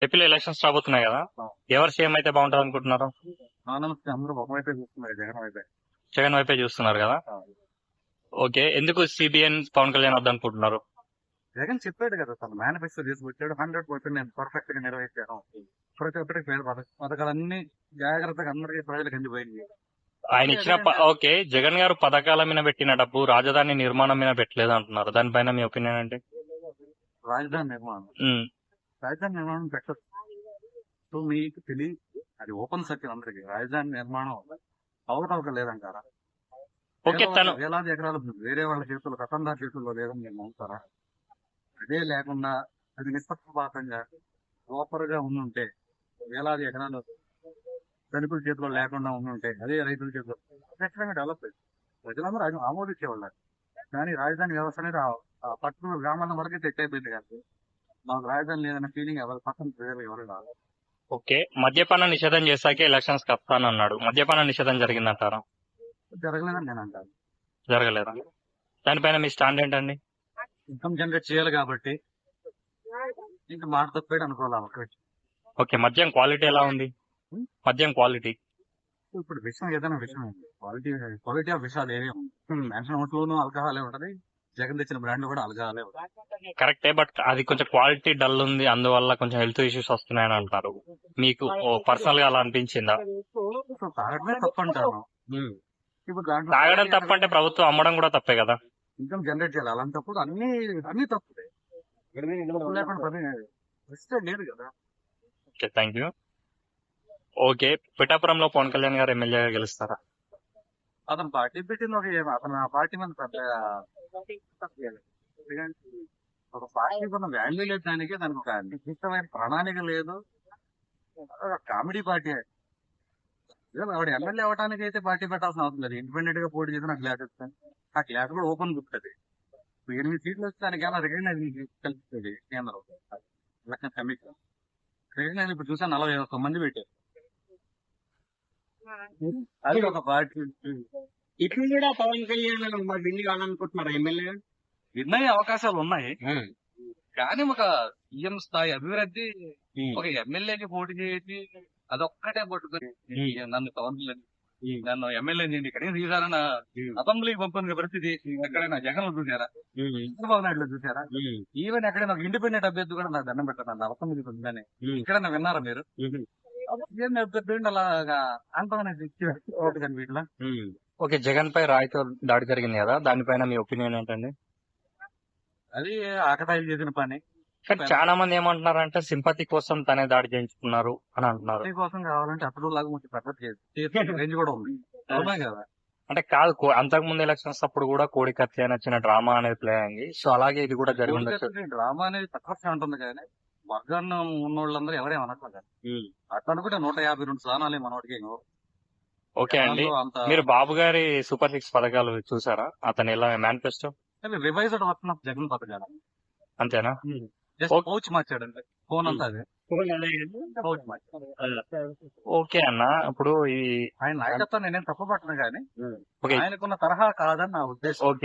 ఏపీలో ఎలక్షన్స్ రాబోతున్నాయి కదా, ఎవరు సీఎం అయితే బాగుంటది అనుకుంటున్నారు? నమస్తే, అందరూ ఒక వైపే చూస్తున్నారు, జగన్ వైపే. జగన్ వైపే చూస్తున్నారు కదా. ఓకే, ఎందుకు సిబిఎన్ పవన్ కళ్యాణ్ వద్దనుకుంటున్నారు? జగన్ చెప్పాడు కదా, తన మేనిఫెస్టో తీసుకొచ్చాడు. 100% నేను పర్ఫెక్ట్ గా నెరవేర్చాను. ప్రతి ఒక్కరికి పేద పథకాలన్నీ జాగ్రత్తగా అందరికీ ప్రజలకు అందిపోయింది. ఆయన ఇచ్చిన ఓకే, జగన్ గారు పథకాల మీద పెట్టిన డబ్బు రాజధాని నిర్మాణం మీద పెట్టలేదు అంటున్నారు. దానిపైన మీ ఒపీనియన్ ఏంటి? రాజధాని నిర్మాణం రాజధాని నిర్మాణం పెట్టదు. సో మీకు తెలియదు, అది ఓపెన్ సత్యం అందరికి. రాజధాని నిర్మాణం అవకతవక లేదంటారా? ఓకే, తను వేలాది ఎకరాలు వేరే వాళ్ళ చేతుల్లో, కథందార్ చేతుల్లో లేదని నేను నమ్ముతారా? అదే లేకుండా అది నిష్పక్షపాతంగా ప్రాపర్ గా ఉండుంటే, వేలాది ఎకరాలు ధనికుల చేతిలో లేకుండా ఉండుంటే, అదే రైతుల చేతిలో ఖచ్చితంగా డెవలప్ అయ్యింది. ప్రజలందరూ అది ఆమోదించేవాళ్ళు. కానీ రాజధాని వ్యవస్థ అనేది ఆ పట్టణ గ్రామాల వరకే సెట్ అయిపోయింది కానీ మాకు రాజధాని లేదన్న ఫీలింగ్ ఎవరు పక్కన ప్రజలు ఎవరు రాదు. ఓకే, మద్యపాన నిషేధం చేశాకే ఎలక్షన్స్ వస్తానన్నాడు. మద్యపాన నిషేధం జరిగిందంటారా? జరగలేదని నేను అంటాను. జరగలేదా? దానిపైన మీ స్టాండ్ ఏంటండి? ఇన్కమ్ జనరేట్ చేయాలి కాబట్టి ఇంకా మాట తప్పేది అనుకోవాలి ఒక విషయం. ఓకే, మద్యం క్వాలిటీ ఎలా ఉంది? మద్యం క్వాలిటీ ఇప్పుడు విషయం ఏదైనా విషయం ఉంది, క్వాలిటీ ఆఫ్ విషయాలు ఏమీ ఉంది. మెన్షన్ అవుట్లోనూ ఆల్కహాలే ఉంటది, జగన్ తెచ్చిన బ్రాండ్ కూడా ఆల్కహాలే ఉంటుంది. కరెక్టే, బట్ అది కొంచెం క్వాలిటీ డల్ ఉంది, అందువల్ల కొంచెం హెల్త్ ఇష్యూస్ వస్తున్నాయని అంటారు. మీకు పర్సనల్ గా అలా అనిపించిందా? సో తాగడమే తప్పు అంటాను. ఇప్పుడు దాంట్లో తాగడం తప్పంటే ప్రభుత్వం అమ్మడం కూడా తప్పే కదా. ఇన్కమ్ జనరేట్ చేయాలి, అలాంటప్పుడు అన్ని తప్పుదే. లేకుండా పని రెస్టే లేదు కదా. Okay, thank you. ఓకే, పిఠాపురంలో పవన్ కళ్యాణ్ గారు ఎమ్మెల్యేగా గెలుస్తారా? అతను పార్టీ పెట్టింది ఒక అతను ఆ పార్టీ మీద పెద్ద ఒక పార్టీ ఉన్న వాల్యూ లేదు, దానికి ఒక నిర్దిష్టమైన ప్రణాళిక లేదు. Comedy party. ఆవిడ ఎమ్మెల్యే అవడానికి అయితే పార్టీ పెట్టాల్సిన అవసరం లేదు. ఇండిపెండెంట్ గా పోటీ చేసి నాకు క్లాస్ ఇస్తాను. ఆ క్లాస్ కూడా ఓపెన్ గుర్తుంది. 8 సీట్లు వస్తే దానికైనా రికగ్నైజ్ కల్పిస్తుంది కేంద్రం ఎలక్షన్ కమిషన్. రికగ్నైజ్ ఇప్పుడు చూసా 41 మంది పెట్టారు. అది ఒక పార్టీ. ఇట్లు కూడా పవన్ కళ్యాణ్ మరి విన్ కావాలనుకుంటున్నారు ఎమ్మెల్యే. విన్ అయ్యే అవకాశాలు ఉన్నాయి, కానీ ఒక సీఎం స్థాయి అభివృద్ధి ఒక ఎమ్మెల్యేకి పోటీ చేసి అదొక్కటే పట్టుకొని నన్ను నన్ను ఎమ్మెల్యే చేయండి ఇక్కడ తీసారన్న అసెంబ్లీకి పంపిన పరిస్థితి ఎక్కడైనా జగన్ చూసారా, చంద్రబాబు నాయుడు చూసారా? ఈవెన్ ఎక్కడైనా ఒక ఇండిపెండెంట్ అభ్యర్థి కూడా నాకు దండం పెట్టాను అసెంబ్లీ ఉందని ఎక్కడైనా విన్నారా మీరు? ఏం అభ్యర్థి అలాగా అంతమనేది వీటిలో. ఓకే, జగన్ పై రాయితో దాడి జరిగింది కదా, దానిపైన మీ ఒపీనియన్ ఏంటండి? అది ఆకతాయిలు చేసిన పని. కానీ చాలా మంది ఏమంటున్నారంటే సింపతి కోసం తనే దాడి చేయించుకున్నారు అని అంటున్నారు. కోసం కావాలంటే అప్పుడు లాగా కొంచెం పెద్ద రేంజ్ కూడా ఉంది కదా. అంటే కాదు, అంతకు ముందు ఎలక్షన్స్ అప్పుడు కూడా కోడి కత్తి అని వచ్చిన డ్రామా అనేది ప్లే అయింది. సో అలాగే ఇది కూడా జరిగి ఉండొచ్చు. డ్రామా అనేది తక్కువ ఉంటుంది కానీ వర్గాన్ని ఉన్న వాళ్ళందరూ ఎవరేం అనట్లేదు. అట్లా అనుకుంటే 152 స్థానాలే మనోడికి. ఓకే అండి, మీరు బాబు గారి సూపర్ 6 పథకాలు చూసారా? అతను ఎలా manifesto revised version of Jagan పథకాలు అంతేనా? పౌచ్ మార్చాడండి, ఫోన్ అంతా అదే పౌచ్ మార్చాడు. ఓకే అన్న, ఇప్పుడు ఈ ఆయన నాయకత్వం నేనేం తప్ప పట్టను కానీ ఓకే ఆయనకున్న తరహా కాదని నా ఉద్దేశం. ఓకే.